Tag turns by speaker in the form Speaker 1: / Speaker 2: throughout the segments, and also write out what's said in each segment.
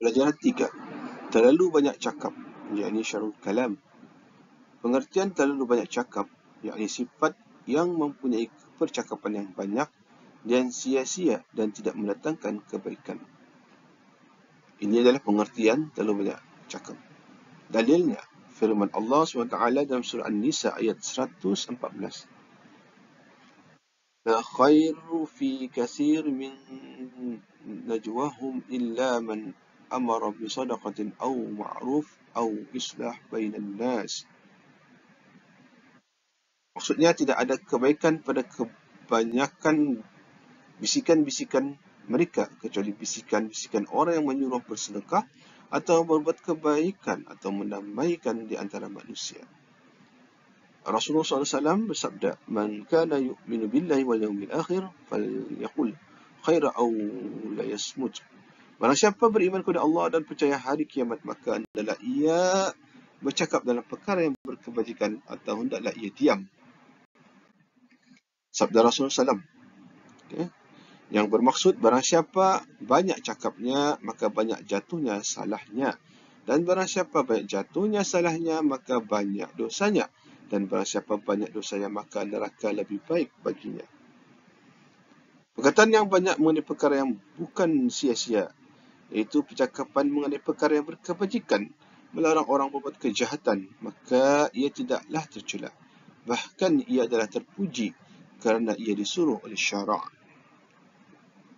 Speaker 1: Pelajaran 3. Terlalu banyak cakap, yakni syarul kalam. Pengertian terlalu banyak cakap, yakni sifat yang mempunyai percakapan yang banyak dan sia-sia dan tidak mendatangkan kebaikan. Ini adalah pengertian terlalu banyak cakap. Dalilnya, firman Allah SWT dalam surah An-Nisa ayat 114. La khairu fi kathir min najwahum illa man amara bi sadaqatin aw ma'ruf aw islah bainan nas. Maksudnya tidak ada kebaikan pada kebanyakan bisikan-bisikan mereka kecuali bisikan-bisikan orang yang menyuruh bersedekah atau berbuat kebaikan atau mendamaikan di antara manusia. Rasulullah SAW bersabda, "Man kana yu'minu billahi wal yawmil akhir falyaqul khaira aw layasmut." Barang siapa beriman kepada Allah dan percaya hari kiamat, maka hendaklah ia bercakap dalam perkara yang berkebajikan atau hendaklah ia diam. Sabda Rasulullah SAW. Okay. Yang bermaksud, barang siapa banyak cakapnya, maka banyak jatuhnya salahnya. Dan barang siapa banyak jatuhnya salahnya, maka banyak dosanya. Dan barang siapa banyak dosanya, maka neraka lebih baik baginya. Perkataan yang banyak mengenai perkara yang bukan sia-sia, iaitu percakapan mengenai perkara yang berkebajikan, melarang orang berbuat kejahatan, maka ia tidaklah tercela. Bahkan ia adalah terpuji kerana ia disuruh oleh syarak.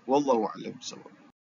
Speaker 1: Wallahu a'lam bishawab.